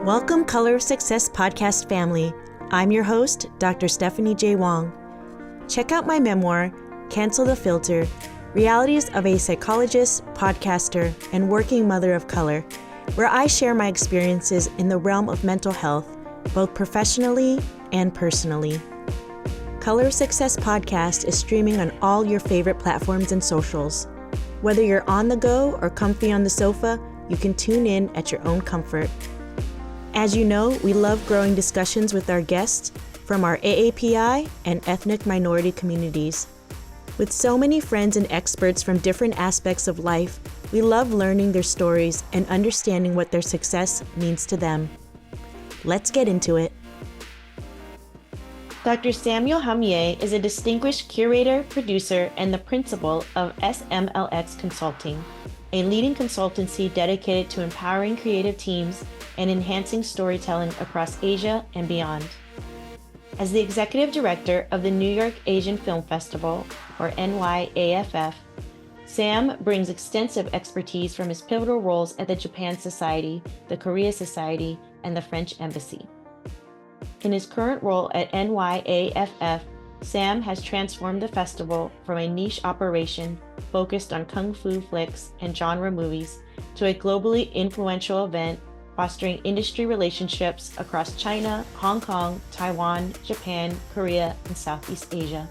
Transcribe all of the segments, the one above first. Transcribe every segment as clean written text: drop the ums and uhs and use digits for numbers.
Welcome, Color of Success podcast family. I'm your host, Dr. Stephanie J. Wong. Check out my memoir, Cancel the Filter, Realities of a Psychologist, Podcaster, and Working Mother of Color, where I share my experiences in the realm of mental health, both professionally and personally. Color of Success podcast is streaming on all your favorite platforms and socials. Whether you're on the go or comfy on the sofa, you can tune in at your own comfort. As you know, we love growing discussions with our guests from our AAPI and ethnic minority communities. With so many friends and experts from different aspects of life, we love learning their stories and understanding what their success means to them. Let's get into it. Dr. Samuel Hamier is a distinguished curator, producer, and the principal of SMLX Consulting, a leading consultancy dedicated to empowering creative teams and enhancing storytelling across Asia and beyond. As the executive director of the New York Asian Film Festival, or NYAFF, Sam brings extensive expertise from his pivotal roles at the Japan Society, the Korea Society, and the French Embassy. In his current role at NYAFF, Sam has transformed the festival from a niche operation focused on kung fu flicks and genre movies to a globally influential event fostering industry relationships across China, Hong Kong, Taiwan, Japan, Korea, and Southeast Asia.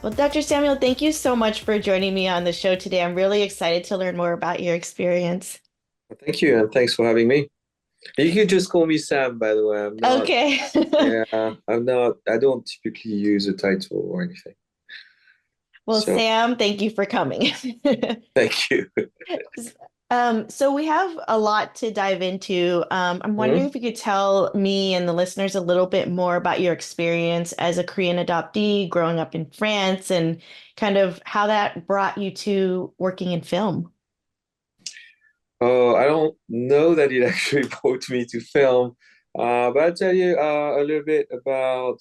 Well, Dr. Samuel, thank you so much for joining me on the show today. I'm really excited to learn more about your experience. Thank you, and thanks for having me. You can just call me Sam, by the way. I'm not, Okay. I don't typically use a title or anything. Well, Sam, thank you for coming. Thank you. So we have a lot to dive into. I'm wondering if you could tell me and the listeners a little bit more about your experience as a Korean adoptee growing up in France and kind of how that brought you to working in film. Oh, I don't know that it actually brought me to film, but I'll tell you a little bit about,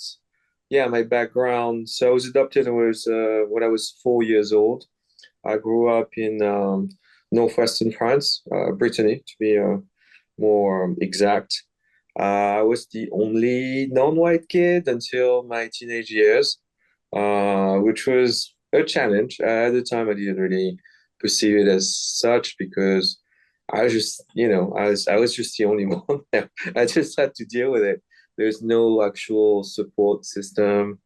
my background. So I was adopted when I was 4 years old. I grew up in northwestern France, Brittany, to be more exact. I was the only non-white kid until my teenage years, which was a challenge. At the time, I didn't really perceive it as such because I was just, I was just the only one there. I just had to deal with it. There's no actual support system,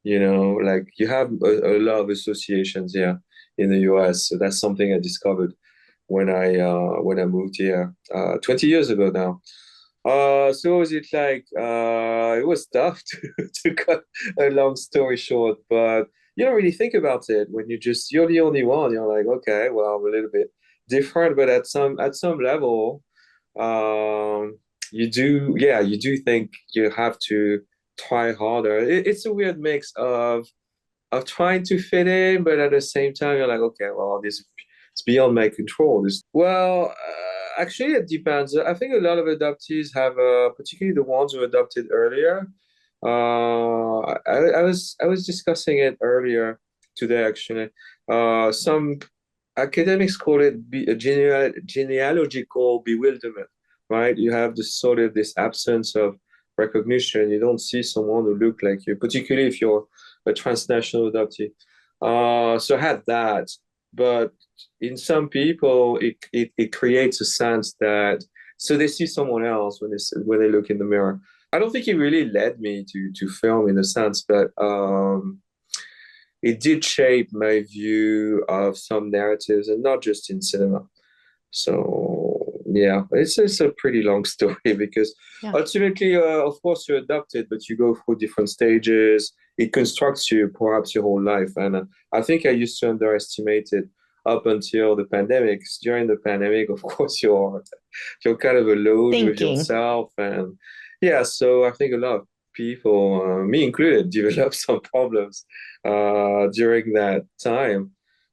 like you have a lot of associations here in the US. So that's something I discovered when I moved here 20 years ago now. So was it like it was tough to cut a long story short, but you don't really think about it when you're the only one. You're like, okay, well, I'm a little bit different, but at some level, you do think you have to try harder. It's a weird mix of trying to fit in, but at the same time, you're like, okay, well, it's beyond my control. Actually, it depends. I think a lot of adoptees have, particularly the ones who adopted earlier. I was discussing it earlier today, actually. Some academics call it a genealogical bewilderment, right? You have this absence of recognition. You don't see someone who look like you, particularly if you're a transnational adoptee. So I had that, but in some people, it creates a sense that so they see someone else when they look in the mirror. I don't think it really led me to film in a sense, but it did shape my view of some narratives, and not just in cinema. So yeah, it's a pretty long story because ultimately, of course, you're adopted, but you go through different stages. It constructs you perhaps your whole life, and I think I used to underestimate it up until the pandemic. During the pandemic, of course, you're kind of alone with yourself, and so I think a lot of people, me included, developed some problems during that time.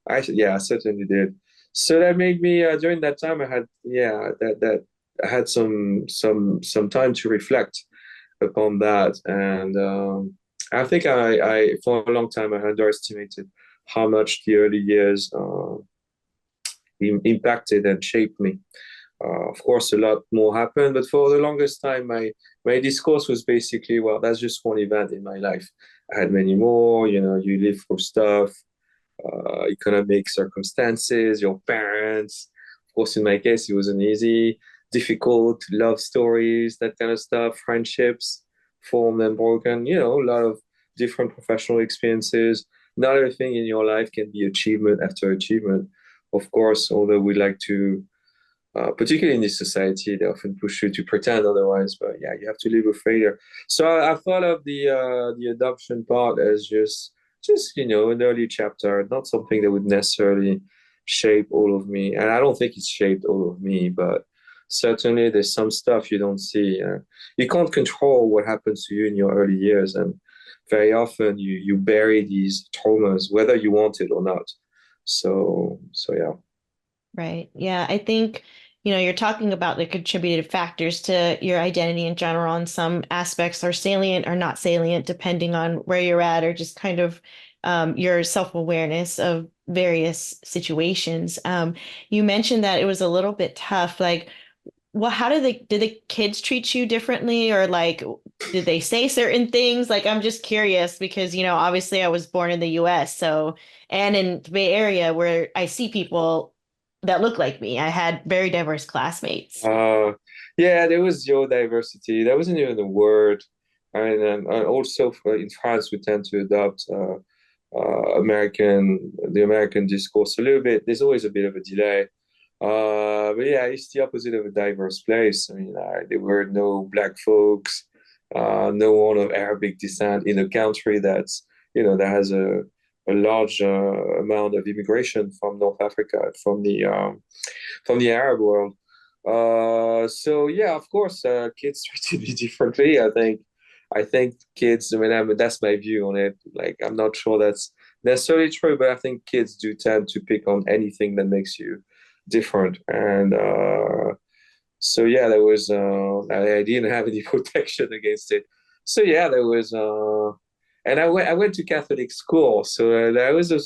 I certainly did. So that made me during that time I had some time to reflect upon that, and I think I for a long time I underestimated how much the early years impacted and shaped me. Of course, a lot more happened, but for the longest time, my discourse was basically, well, that's just one event in my life. I had many more. You live through stuff, economic circumstances, your parents. Of course, in my case, it wasn't easy, difficult, love stories, that kind of stuff, friendships formed and broken, a lot of different professional experiences. Not everything in your life can be achievement after achievement. Of course, although we like to, particularly in this society, they often push you to pretend otherwise. But yeah, you have to live with failure. So I thought of the adoption part as just an early chapter, not something that would necessarily shape all of me. And I don't think it's shaped all of me, but certainly there's some stuff you don't see. You can't control what happens to you in your early years, and very often you bury these traumas whether you want it or not. So yeah. Right. Yeah. I think, you're talking about the contributed factors to your identity in general, and some aspects are salient or not salient, depending on where you're at, or just kind of your self-awareness of various situations. You mentioned that it was a little bit tough. Like, well, how did the kids treat you differently, or like, did they say certain things? Like, I'm just curious because, obviously I was born in the US, so, and in the Bay Area where I see people that look like me. I had very diverse classmates. Uh, yeah, there was geodiversity. That wasn't even a word. And also in France, we tend to adopt the American discourse a little bit. There's always a bit of a delay. But yeah, it's the opposite of a diverse place. I mean, there were no black folks, no one of Arabic descent in a country that has a large amount of immigration from North Africa, from the Arab world. So yeah, of course, kids treated me differently. I think kids. I mean, that's my view on it. Like, I'm not sure that's necessarily true, but I think kids do tend to pick on anything that makes you different. And so yeah, there was. I didn't have any protection against it. So yeah, there was. And I went to Catholic school, so that was a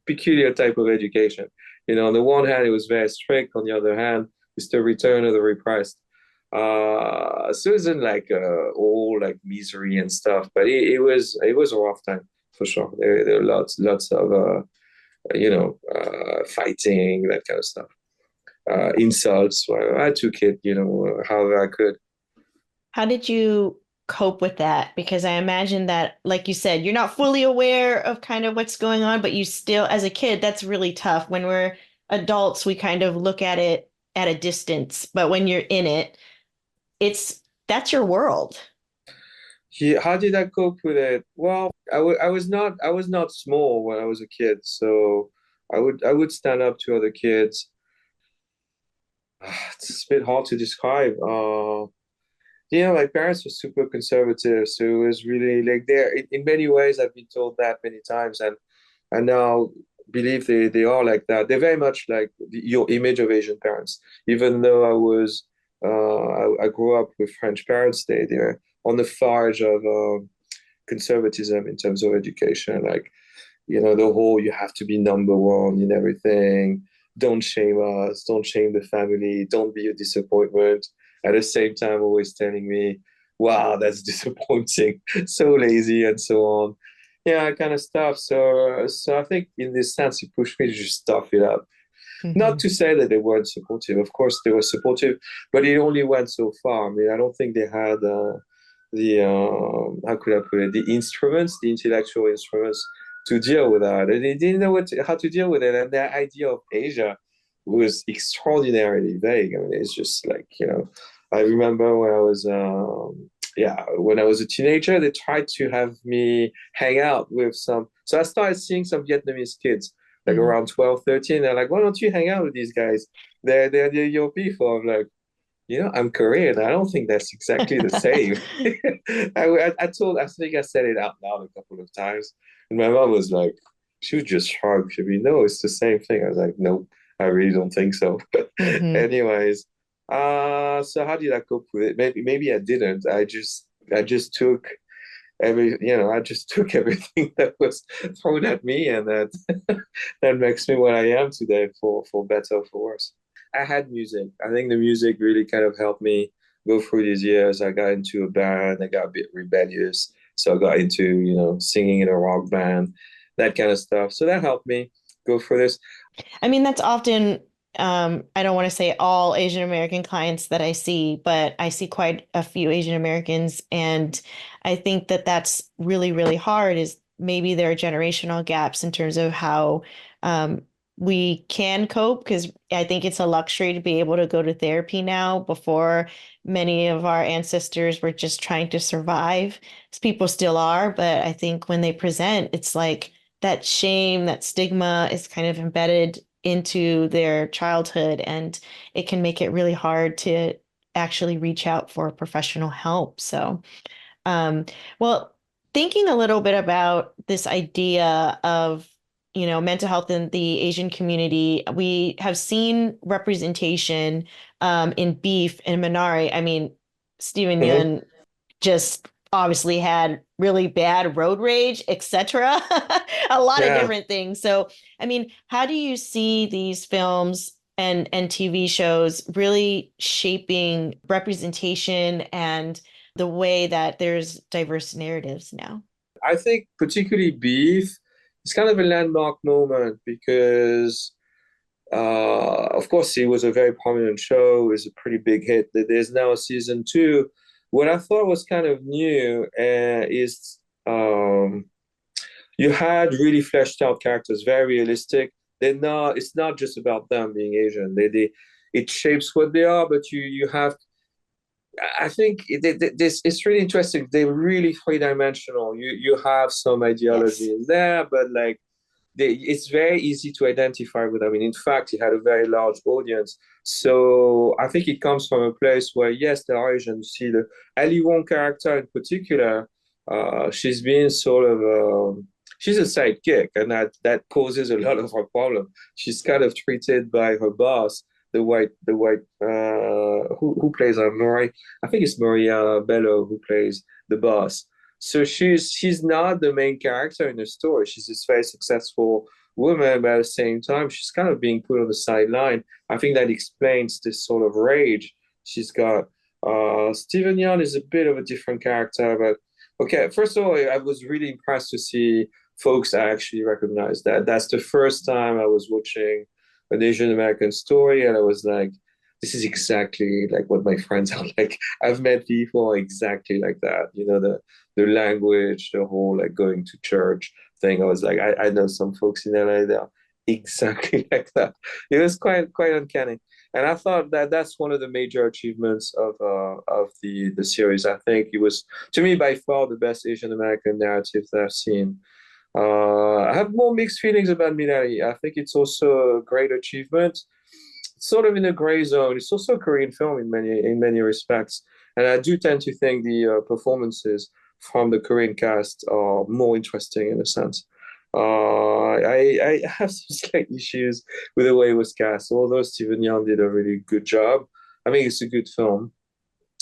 peculiar type of education. On the one hand, it was very strict. On the other hand, it's the return of the repressed. So it wasn't like all like misery and stuff, but it was a rough time for sure. There were lots of fighting, that kind of stuff, insults. Well, I took it, however I could. How did you cope with that? Because I imagine that, like you said, you're not fully aware of kind of what's going on, but you still, as a kid, that's really tough. When we're adults, we kind of look at it at a distance, but when you're in it, that's your world. How did I cope with it? Well, I was not small when I was a kid, so I would stand up to other kids. It's a bit hard to describe. My parents were super conservative, so it was really like there. In many ways, I've been told that many times, and I now believe they are like that. They're very much like your image of Asian parents. Even though I grew up with French parents, they're on the far edge of conservatism in terms of education. Like, the whole you have to be number one in everything. Don't shame us. Don't shame the family. Don't be a disappointment. At the same time, always telling me, wow, that's disappointing. So lazy and so on. Yeah, kind of stuff. So I think in this sense, it pushed me to just tough it up. Not Hmm. to say that they weren't supportive. Of course, they were supportive, but it only went so far. I mean, I don't think they had the how could I put it, the instruments, the intellectual instruments to deal with that. And they didn't know how to deal with it. And their idea of Asia was extraordinarily vague. I mean, it's just like, I remember when I was a teenager, they tried to have me hang out with some. So I started seeing some Vietnamese kids like Hmm. around 12, 13. They're like, why don't you hang out with these guys? They're your people. I'm like, I'm Korean. I don't think that's exactly the same. I think I said it out loud a couple of times. And my mom was like, she was just shocked. She'd be, no, it's the same thing. I was like, nope, I really don't think so. Anyways, so how did I cope with it? Maybe I didn't. I just took I just took everything that was thrown at me, and that that makes me what I am today, for better or for worse. I had music. I think the music really kind of helped me go through these years. I got into a band. I got a bit rebellious, so I got into singing in a rock band, that kind of stuff. So that helped me go through this. I mean, that's often, I don't want to say all Asian American clients that I see, but I see quite a few Asian Americans. And I think that that's really, really hard is maybe there are generational gaps in terms of how we can cope, because I think it's a luxury to be able to go to therapy now. Before, many of our ancestors were just trying to survive. People still are, but I think when they present, it's like, that shame, that stigma is kind of embedded into their childhood, and it can make it really hard to actually reach out for professional help. So, um, well, thinking a little bit about this idea of, mental health in the Asian community, we have seen representation in Beef and Minari. I mean, Stephen Mhm. Yun just obviously had really bad road rage, etc. A lot of Yeah, different things. So, I mean, how do you see these films and TV shows really shaping representation and the way that there's diverse narratives now? I think particularly Beef is kind of a landmark moment because, of course, it was a very prominent show. It was a pretty big hit. There's now a season two. What I thought was kind of new is you had really fleshed out characters, very realistic. They're not. It's not just about them being Asian. It shapes what they are, but you have. I think this it's really interesting. They're really three-dimensional. You have some ideology Yes. in there, but like it's very easy to identify with them. And in fact, it had a very large audience. So I think it comes from a place where, yes, there are Asians. You see the Ali Wong character in particular, she's been sort of, she's a sidekick, and that causes a lot of her problem. She's kind of treated by her boss, who plays Murray. I think it's Maria Bello who plays the boss. So she's not the main character in the story. She's this very successful woman, but at the same time, she's kind of being put on the sideline. I think that explains this sort of rage she's got. Steven Yeun is a bit of a different character, but okay. First of all, I was really impressed to see folks actually recognize that. That's the first time I was watching an Asian American story, and I was like, this is exactly like what my friends are like. I've met people exactly like that. The language, the whole like going to church thing. I was like, I know some folks in LA that are exactly like that. It was quite uncanny. And I thought that that's one of the major achievements of the series. I think it was, to me, by far the best Asian American narrative that I've seen. I have more mixed feelings about Minari. I think it's also a great achievement. It's sort of in a gray zone. It's also a Korean film in many respects, and I do tend to think the performances from the Korean cast are more interesting in a sense. I have some slight issues with the way it was cast, although Steven Yeun did a really good job. I mean, it's a good film.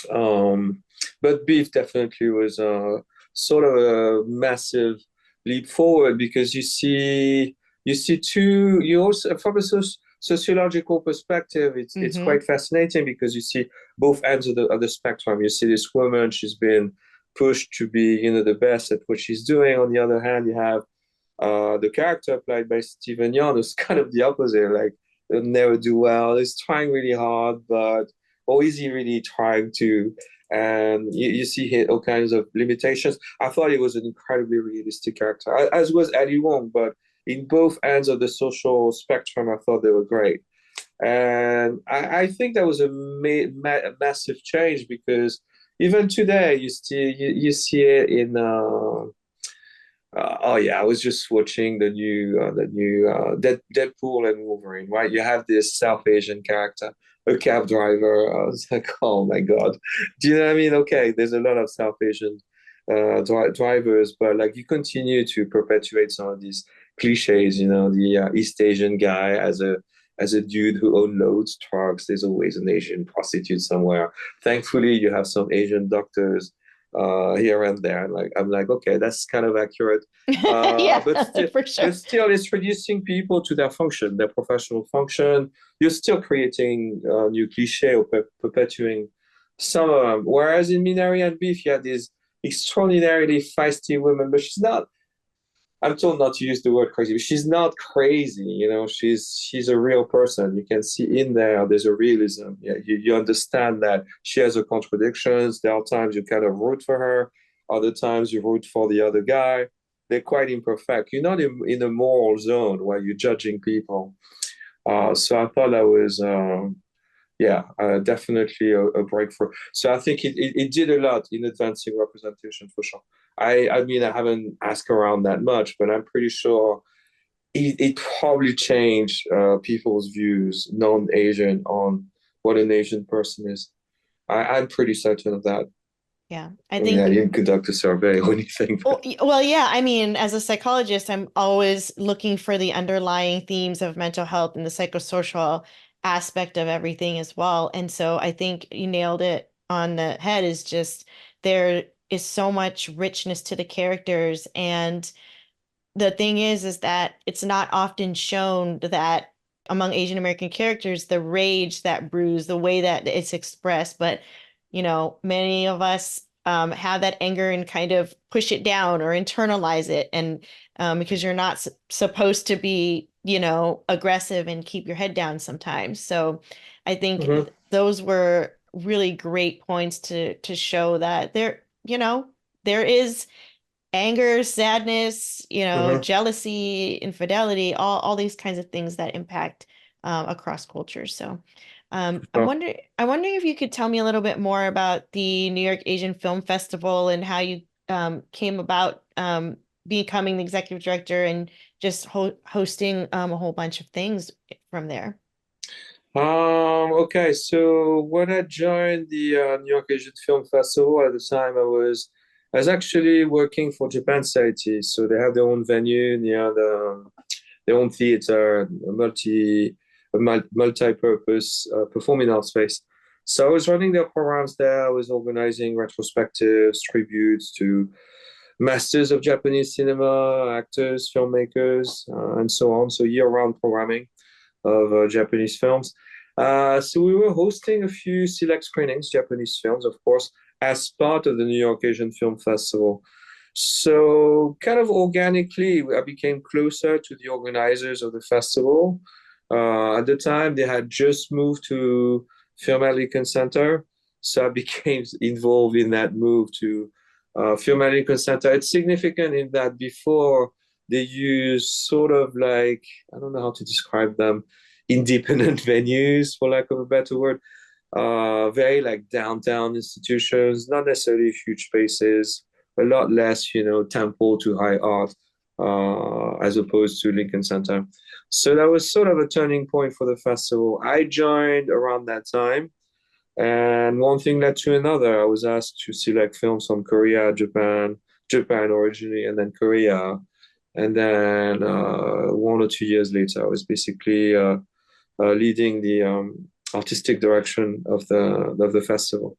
Um, but Beef definitely was sort of a massive leap forward because you see two you also from a sociological perspective it's Mm-hmm. quite fascinating because you see both ends of the spectrum. You see this woman, she's been pushed to be the best at what she's doing. On the other hand, you have the character played by Steven Yeun is kind of the opposite. Like, he'll never do well. He's trying really hard, but or is he really trying to? And you see here all kinds of limitations. I thought he was an incredibly realistic character, as was Ali Wong, but in both ends of the social spectrum, I thought they were great. And I think that was a massive change because even today, you see it in oh yeah, I was just watching the new Deadpool and Wolverine, right? You have this South Asian character, a cab driver. I was like, oh my God. Do you know what I mean? Okay, there's a lot of South Asian drivers, but like you continue to perpetuate some of these cliches, the East Asian guy as a dude who unloads trucks. There's always an Asian prostitute somewhere. Thankfully, you have some Asian doctors here and there. And like I'm like, okay, that's kind of accurate. Yeah, But still, for sure. but still, it's reducing people to their function, their professional function. You're still creating new cliche or perpetuating some of them. Whereas in Minari and Beef, you had these extraordinarily feisty women, but she's not. I'm told not to use the word crazy, but she's not crazy. She's a real person. You can see in there there's a realism. Yeah, you understand that she has her contradictions. There are times you kind of root for her, other times you root for the other guy. They're quite imperfect. You're not in a moral zone where you're judging people. So I thought that was yeah, definitely a breakthrough. So I think it did a lot in advancing representation for sure. I mean, I haven't asked around that much, but I'm pretty sure it probably changed people's views, non-Asian, on what an Asian person is. I'm pretty certain of that. Yeah, I I mean, I think. didn't conduct a survey or anything, Well, but well, yeah, I mean, as a psychologist, I'm always looking for the underlying themes of mental health and the psychosocial aspect of everything as well. And so I think you nailed it on the head is just there is so much richness to the characters. And the thing is that it's not often shown that among Asian American characters, the rage that brews, the way that it's expressed, but many of us have that anger and kind of push it down or internalize it, and because you're not supposed to be, aggressive and keep your head down sometimes. So, I think Mhm, those were really great points to show that there is anger, sadness, mhm. jealousy, infidelity, all these kinds of things that impact across cultures. So, So, I wonder if you could tell me a little bit more about the New York Asian Film Festival and how you came about becoming the executive director and just hosting a whole bunch of things from there. okay, so when I joined the New York Asian Film Festival at the time, I was actually working for Japan Society. So they have their own venue near their own theater, multi-purpose performing arts space. So I was running their programs there. I was organizing retrospectives, tributes to masters of Japanese cinema, actors, filmmakers, and so on. So year-round programming of Japanese films. So we were hosting a few select screenings, Japanese films, of course, as part of the New York Asian Film Festival. So kind of organically, I became closer to the organizers of the festival. At the time, they had just moved to Film Lincoln Center, so I became involved in that move to Film Lincoln Center. It's significant in that before they use sort of like, I don't know how to describe them, independent venues, for lack of a better word. Very like downtown institutions, not necessarily huge spaces, a lot less, temple to high art, as opposed to Lincoln Center. So that was sort of a turning point for the festival. I joined around that time, and one thing led to another. I was asked to select films from Korea, Japan originally, and then Korea. And then 1 or 2 years later, I was basically leading the artistic direction of the festival.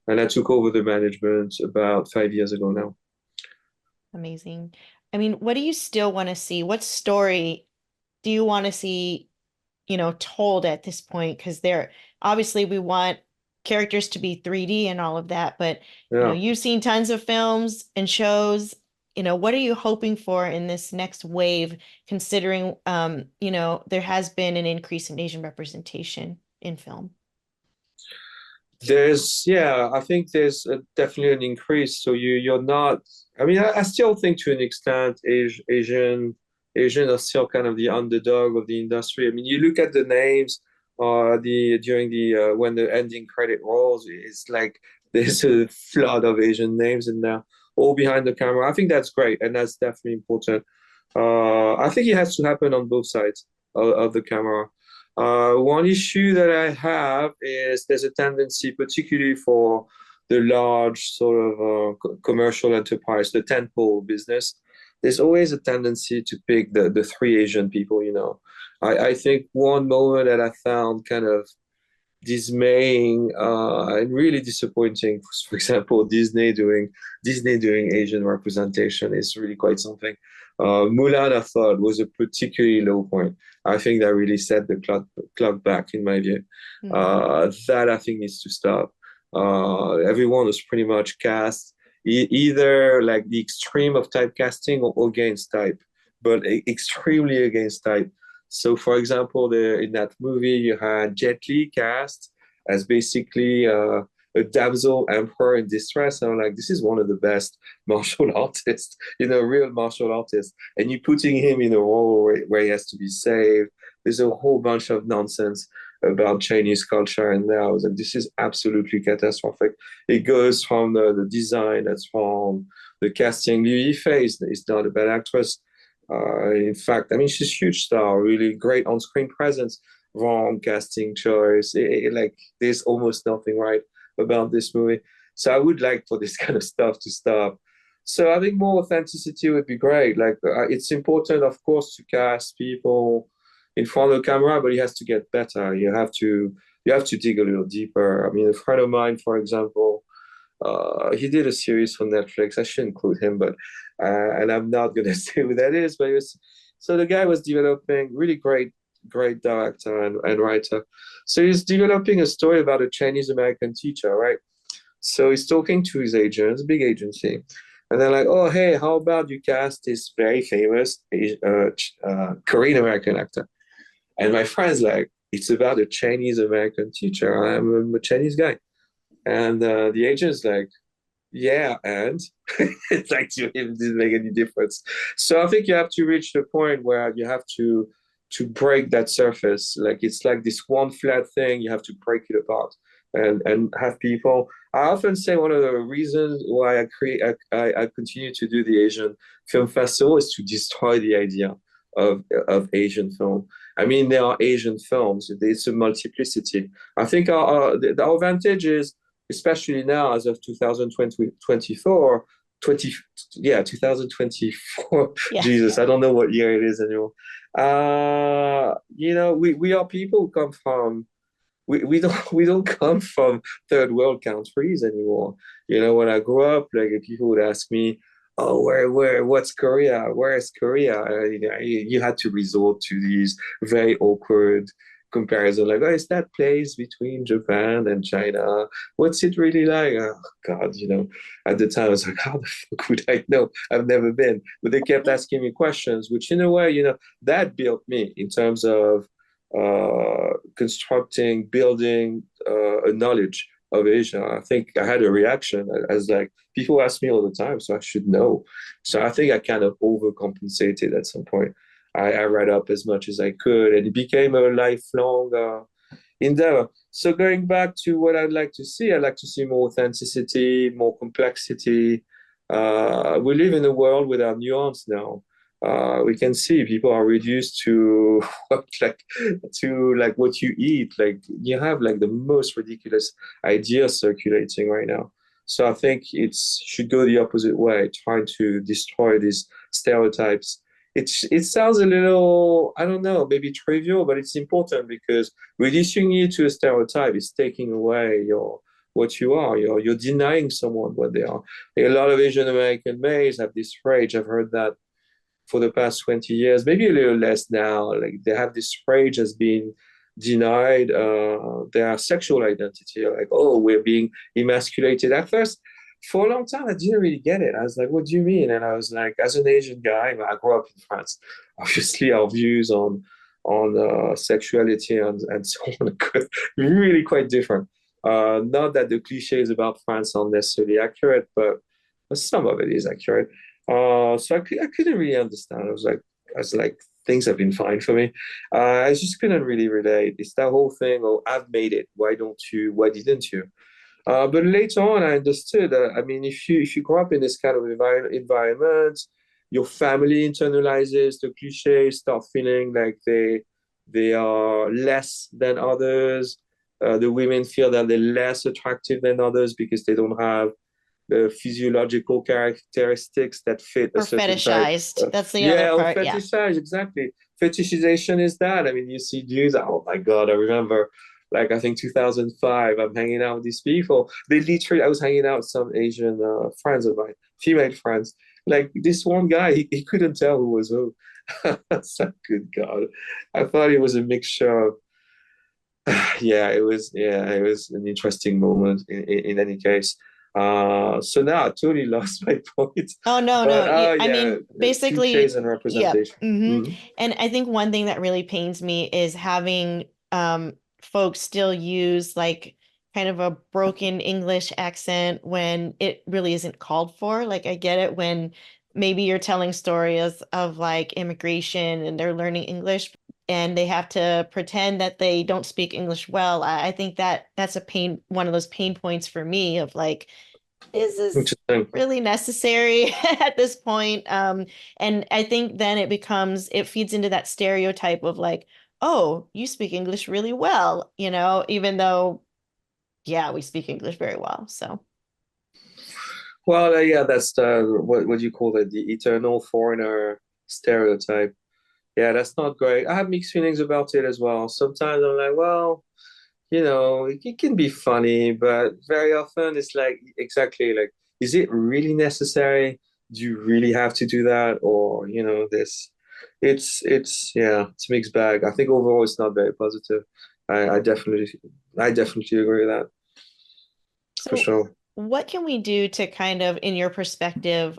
And I took over the management about 5 years ago now. Amazing. I mean, what do you still want to see? What story do you want to see, told at this point? Because there, obviously, we want characters to be 3D and all of that, but Yeah. you've seen tons of films and shows. What are you hoping for in this next wave, considering, there has been an increase in Asian representation in film? Yeah, I think there's definitely an increase. So you're not. I mean, I still think to an extent, Asian are still kind of the underdog of the industry. I mean, you look at the names, the during the when the ending credit rolls, it's like there's a flood of Asian names in there, all behind the camera. I think that's great, and that's definitely important. I think it has to happen on both sides of the camera. One issue that I have is there's a tendency, particularly for the large sort of commercial enterprise, the tentpole business, there's always a tendency to pick the three Asian people. I think one moment that I found kind of dismaying and really disappointing. For example, Disney doing Asian representation is really quite something. Mulan, I thought, was a particularly low point. I think that really set the clock back, in my view. Hmm. That I think needs to stop. Everyone was pretty much cast either like the extreme of typecasting or against type, but extremely against type. So, for example, in that movie, you had Jet Li cast as basically a damsel emperor in distress. And I'm like, this is one of the best martial artists, real martial artist. And you're putting him in a role where he has to be saved. There's a whole bunch of nonsense about Chinese culture. And there I was like, this is absolutely catastrophic. It goes from the design, that's from the casting. Liu Yifei is not a bad actress. In fact, I mean, she's a huge star, really great on-screen presence, wrong casting choice. Like, there's almost nothing right about this movie. So I would like for this kind of stuff to stop. So I think more authenticity would be great. Like, it's important, of course, to cast people in front of the camera, but it has to get better. You have to dig a little deeper. I mean, a friend of mine, for example, he did a series for Netflix. I should include him, but and I'm not gonna say who that is. But so the guy was developing really great director and writer. So he's developing a story about a Chinese American teacher, right? So he's talking to his agents, big agency, and they're like, "Oh, hey, how about you cast this very famous Korean American actor?" And my friend's like, "It's about a Chinese American teacher. I'm a Chinese guy." And the agent's like, yeah, and it's like it didn't make any difference. So I think you have to reach the point where you have to break that surface. Like it's like this one flat thing, you have to break it apart and have people. I often say one of the reasons why I continue to do the Asian Film Festival is to destroy the idea of Asian film. I mean, there are Asian films. It's a multiplicity. I think our advantage is, especially now as of 2024, 20, yeah, 2024. Yeah. Jesus, I don't know what year it is anymore. We are people who come from we don't come from third world countries anymore. When I grew up, like people would ask me, "Oh, what's Korea? Where is Korea?" You had to resort to these very awkward comparison, like, "Oh, is that place between Japan and China? What's it really like?" Oh God, at the time I was like, "How the fuck would I know? I've never been." But they kept asking me questions, which in a way, that built me in terms of constructing, building a knowledge of Asia. I think I had a reaction as like people ask me all the time, so I should know. So I think I kind of overcompensated at some point. I read up as much as I could, and it became a lifelong endeavor. So going back to what I'd like to see more authenticity, more complexity. We live in a world without nuance now. We can see people are reduced to like like what you eat. Like you have like the most ridiculous ideas circulating right now. So I think it should go the opposite way, trying to destroy these stereotypes. It sounds a little, I don't know, maybe trivial, but it's important because reducing you to a stereotype is taking away what you are. You're denying someone what they are. A lot of Asian American males have this rage. I've heard that for the past 20 years, maybe a little less now. Like they have this rage as being denied their sexual identity. Like, oh, we're being emasculated. At first, for a long time, I didn't really get it. I was like, what do you mean? And I was like, as an Asian guy, I grew up in France. Obviously, our views on sexuality and so on are really quite different. Not that the cliches about France are necessarily accurate, but some of it is accurate. So I couldn't really understand. I was like, things have been fine for me. I just couldn't really relate. It's that whole thing, oh, I've made it. Why don't you? Why didn't you? But later on, I understood. I mean, if you grow up in this kind of environment, your family internalizes the cliches, start feeling like they are less than others. The women feel that they're less attractive than others because they don't have the physiological characteristics that fit a Or certain type. fetishized. That's the other Yeah, or part. Yeah. fetishize, exactly. Fetishization is that. I mean, you see dudes, oh my God, I remember like I think 2005. I'm hanging out with these people. They literally, I was hanging out with some Asian friends of mine, female friends. Like this one guy, he couldn't tell who was who. That's a good God. I thought it was a mixture of, yeah, it was an interesting moment in any case. So now I totally lost my point. Oh no, But no. I yeah, mean, cliches basically, and yeah. representation. Mhm. And I think one thing that really pains me is having folks still use like kind of a broken English accent when it really isn't called for. Like I get it when maybe you're telling stories of like immigration and they're learning English and they have to pretend that they don't speak English well. I think that that's a one of those pain points for me of like, is this Interesting. really necessary at this point? And I think then it feeds into that stereotype of like, oh, you speak English really well, even though, yeah, we speak English very well. So, Well, yeah, that's the what do you call it? The eternal foreigner stereotype. Yeah, that's not great. I have mixed feelings about it as well. Sometimes I'm like, well, it can be funny, but very often it's like exactly like, is it really necessary? Do you really have to do that? Or, yeah, it's a mixed bag. I think overall it's not very positive. I, I definitely, I definitely agree with that for so sure. what can we do to kind of, in your perspective,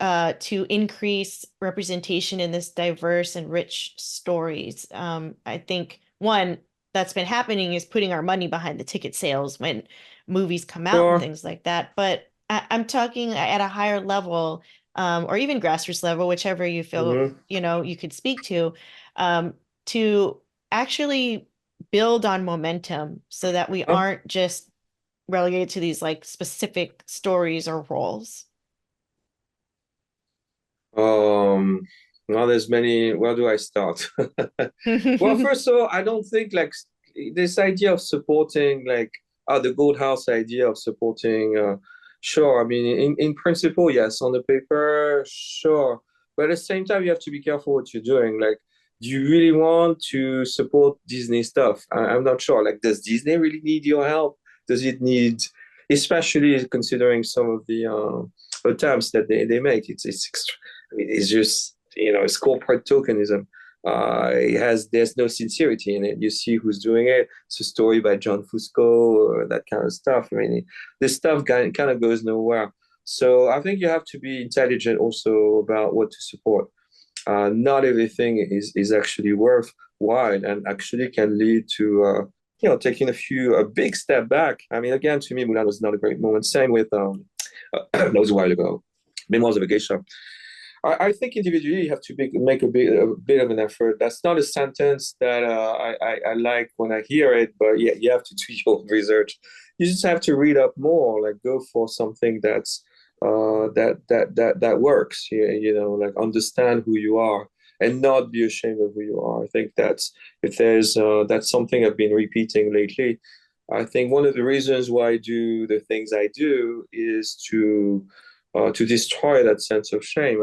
to increase representation in this diverse and rich stories. I think one that's been happening is putting our money behind the ticket sales when movies come out and Sure. things like that. But I'm talking at a higher level, or even grassroots level, whichever you feel, Hmm. you could speak um, to actually build on momentum so that we aren't just relegated to these like specific stories or roles. Um, well, there's many. Where do I start? Well, first of all, I don't think like this idea of supporting like the Gold House idea of supporting. Sure, I mean, in principle, yes. On the paper, sure, but at the same time, you have to be careful what you're doing. Like, do you really want to support Disney stuff? I'm not sure. Like, does Disney really need your help? Does it need, especially considering some of the attempts that they make? I mean, it's just, it's corporate tokenism. There's no sincerity in it. You see who's doing it. It's a story by John Fusco or that kind of stuff. I mean, this stuff kind of goes nowhere. So I think you have to be intelligent also about what to support. Not everything is actually worthwhile and actually can lead to taking a big step back. I mean, again, to me, Mulan was not a great moment. Same with that was a while ago. Memoirs of a Geisha. I think individually you have to make a bit of an effort. That's not a sentence that I like when I hear it, but yeah, you have to do your research. You just have to read up more, like go for something that works. Yeah, like understand who you are and not be ashamed of who you are. I think that's something I've been repeating lately. I think one of the reasons why I do the things I do is to destroy that sense of shame.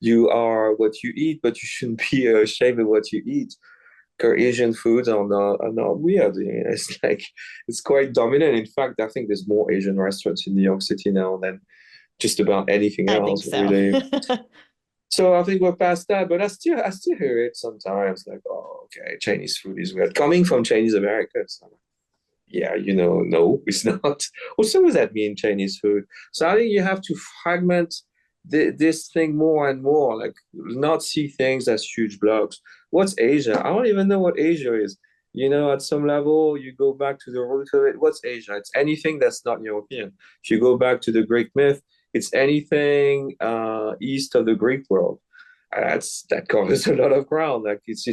You are what you eat, but you shouldn't be ashamed of what you eat. Asian foods are not weird. It's like it's quite dominant. In fact, I think there's more Asian restaurants in New York City now than just about anything I think else, so. really. So I think we're past that, but I still hear it sometimes, like, oh, okay, Chinese food is weird. Coming from Chinese Americans, yeah, no, it's not. Well, so does that mean Chinese food? So I think you have to fragment this thing more and more, like not see things as huge blocks. What's Asia? I don't even know what Asia is. At some level, you go back to the root of it. What's Asia? It's anything that's not European. If you go back to the Greek myth, it's anything east of the Greek world. That covers a lot of ground. Like it's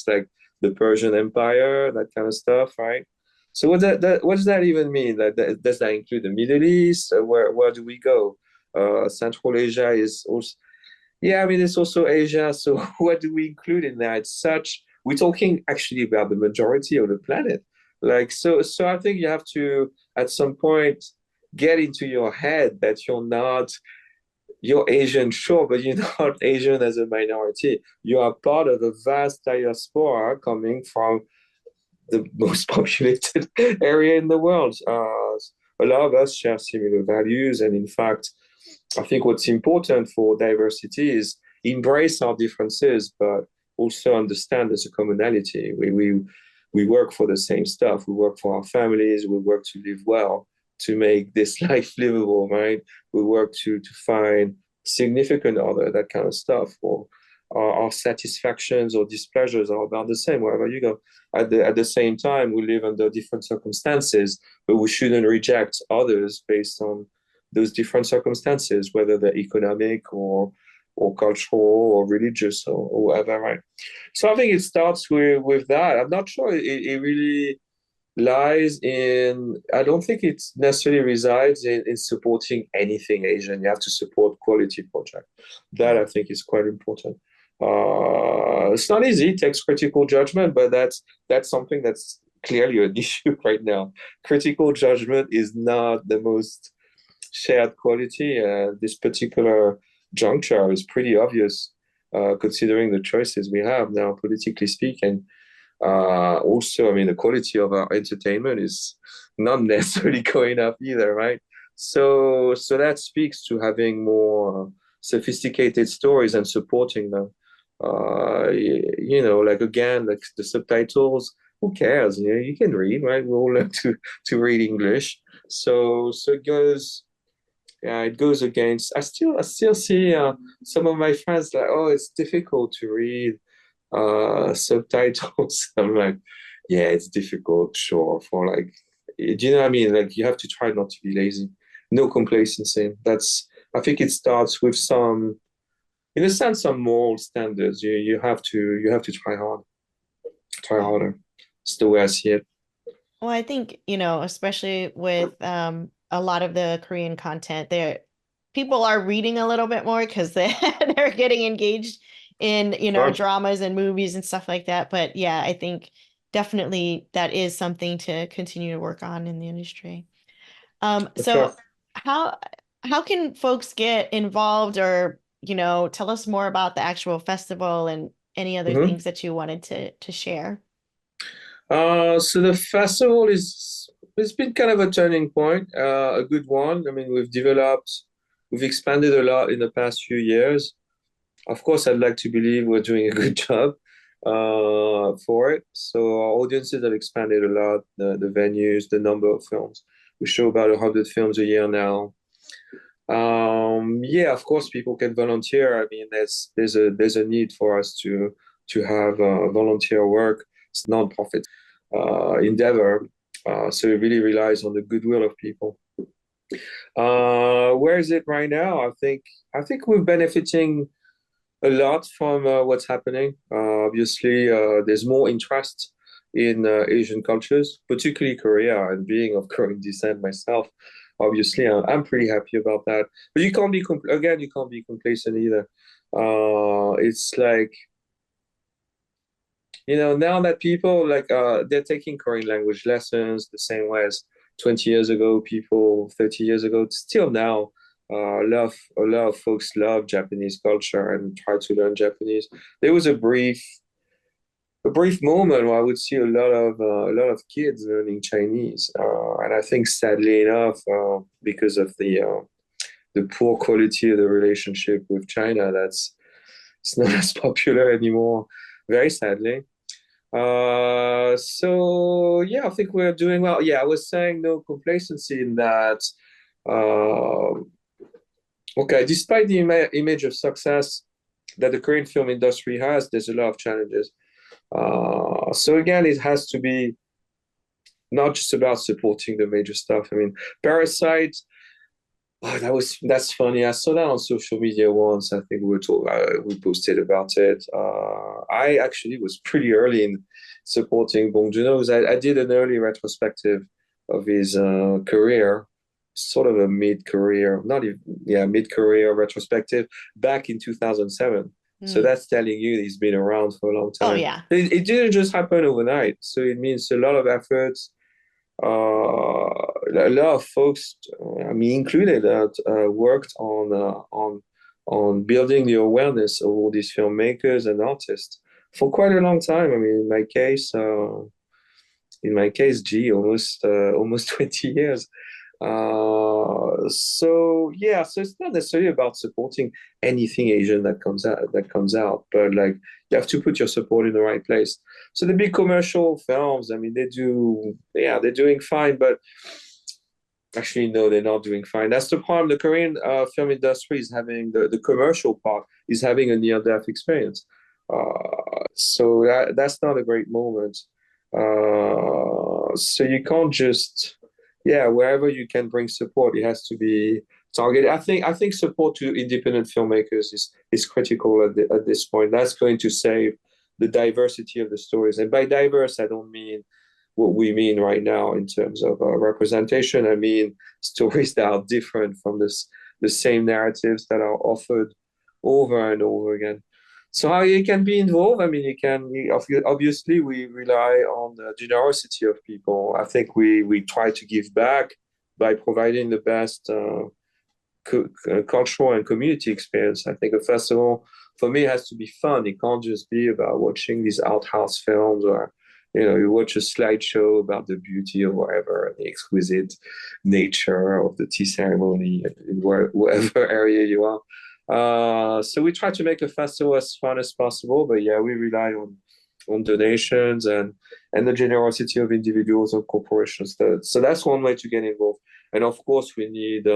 like the Persian Empire, that kind of stuff, right? So what does that even mean? Does that include the Middle East? Where do we go? Central Asia is also, yeah, I mean it's also Asia. So what do we include in that? We're talking actually about the majority of the planet. Like so I think you have to at some point get into your head that you're not you're Asian, sure, but you're not Asian as a minority. You are part of a vast diaspora coming from the most populated area in the world. A lot of us share similar values, and in fact, I think what's important for diversity is embrace our differences, but also understand there's a commonality. We work for the same stuff. We work for our families. We work to live well, to make this life livable, right? We work to find significant other, that kind of stuff. Or our satisfactions or displeasures are about the same wherever you go. At the same time, we live under different circumstances, but we shouldn't reject others based on those different circumstances, whether they're economic or cultural or religious or whatever, right? So I think it starts with that. I'm not sure it really lies in, I don't think it necessarily resides in supporting anything Asian. You have to support quality project. That I think is quite important. It's not easy, it takes critical judgment, but that's something that's clearly an issue right now. Critical judgment is not the most shared quality. This particular juncture is pretty obvious, considering the choices we have now, politically speaking. Also, I mean, the quality of our entertainment is not necessarily going up either, right? So that speaks to having more sophisticated stories and supporting them. Like again, like the subtitles. Who cares? You can read, right? We all learn to read English. So it goes. Yeah, it goes against. I still see some of my friends like, oh, it's difficult to read subtitles. I'm like, yeah, it's difficult, sure. For like, do you know what I mean? Like, you have to try not to be lazy. No complacency. I think it starts with some, in a sense, some moral standards. You have to try harder. It's the way I see it. Well, I think, especially with a lot of the Korean content, there people are reading a little bit more because they're getting engaged in, Of course, dramas and movies and stuff like that. But yeah, I think definitely that is something to continue to work on in the industry. for sure. So how how can folks get involved or, tell us more about the actual festival and any other Mhm. things that you wanted to share? So the festival it's been kind of a turning point, a good one. I mean, we've expanded a lot in the past few years. Of course, I'd like to believe we're doing a good job for it. So our audiences have expanded a lot, the venues, the number of films. We show about 100 films a year now. Yeah, of course, people can volunteer. I mean, there's a need for us to have volunteer work. It's non-profit endeavor, so it really relies on the goodwill of people. Where is it right now? I think we're benefiting a lot from what's happening. Obviously, there's more interest in Asian cultures, particularly Korea, and being of Korean descent myself. Obviously, I'm pretty happy about that. But you can't be complacent either. It's like, now that people like they're taking Korean language lessons the same way as 20 years ago, people 30 years ago, still now. A lot of folks love Japanese culture and try to learn Japanese. There was a brief moment where I would see a lot of kids learning Chinese, and I think sadly enough, because of the poor quality of the relationship with China, it's not as popular anymore. Very sadly. So yeah, I think we're doing well. Yeah, I was saying no complacency in that. Uh, okay, despite the image of success that the Korean film industry has, there's a lot of challenges. So again, it has to be not just about supporting the major stuff. I mean, Parasite. Oh, that's funny. I saw that on social media once. I think we posted about it. I actually was pretty early in supporting Bong Joon-ho because I did an early retrospective of his career, sort of a mid-career, not even, yeah, mid-career retrospective back in 2007. So Hmm. that's telling you he's been around for a long Oh time. yeah. It didn't just happen overnight. So it means a lot of efforts, a lot of folks, me included, that worked on on building the awareness of all these filmmakers and artists for quite a long time. I mean, gee, almost 20 years. So it's not necessarily about supporting anything Asian that comes out, but like you have to put your support in the right place. So the big commercial films, I mean, they're doing fine, but actually, no, they're not doing fine. That's the problem. The Korean film industry is having the commercial part is having a near-death experience. So that's not a great moment. So you can't just, yeah, wherever you can bring support, it has to be targeted. I think support to independent filmmakers is critical at this point. That's going to save the diversity of the stories. And by diverse, I don't mean what we mean right now in terms of representation. I mean stories that are different from the same narratives that are offered over and over again. So how you can be involved? I mean, obviously we rely on the generosity of people. I think we try to give back by providing the best cultural and community experience. I think a festival for me has to be fun. It can't just be about watching these art house films or you watch a slideshow about the beauty of whatever, the exquisite nature of the tea ceremony in whatever area you are. So we try to make a festival as fun as possible, but yeah, we rely on donations and the generosity of individuals and corporations. So that's one way to get involved. And of course, we need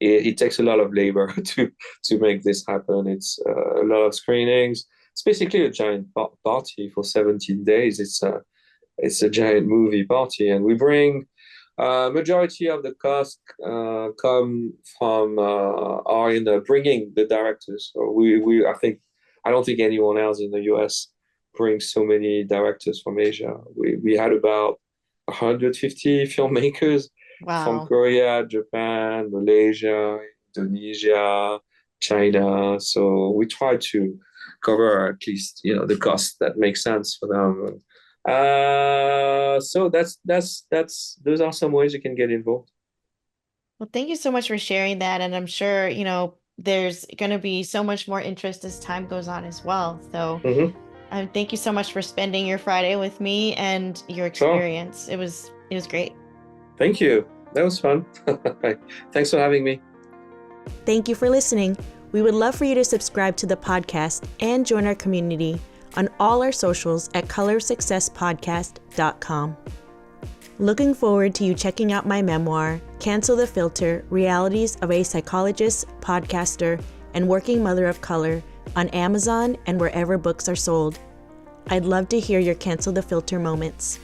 it takes a lot of labor to make this happen. It's a lot of screenings. It's basically a giant party for 17 days. It's a giant movie party, and we bring majority of the cost come from are in bringing the directors. So I don't think anyone else in the US brings so many directors from Asia. We had about 150 filmmakers from Wow. Korea, Japan, Malaysia, Indonesia, China. So we try to cover at least the cost that makes sense for them. So those are some ways you can get involved. Well, thank you so much for sharing that. And I'm sure, there's going to be so much more interest as time goes on as well. So Hmm. thank you so much for spending your Friday with me and your Sure. experience. It was great. Thank you. That was fun. Thanks for having me. Thank you for listening. We would love for you to subscribe to the podcast and join our community on all our socials at colorsuccesspodcast.com. Looking forward to you checking out my memoir, Cancel the Filter: Realities of a Psychologist, Podcaster, and Working Mother of Color on Amazon and wherever books are sold. I'd love to hear your Cancel the Filter moments.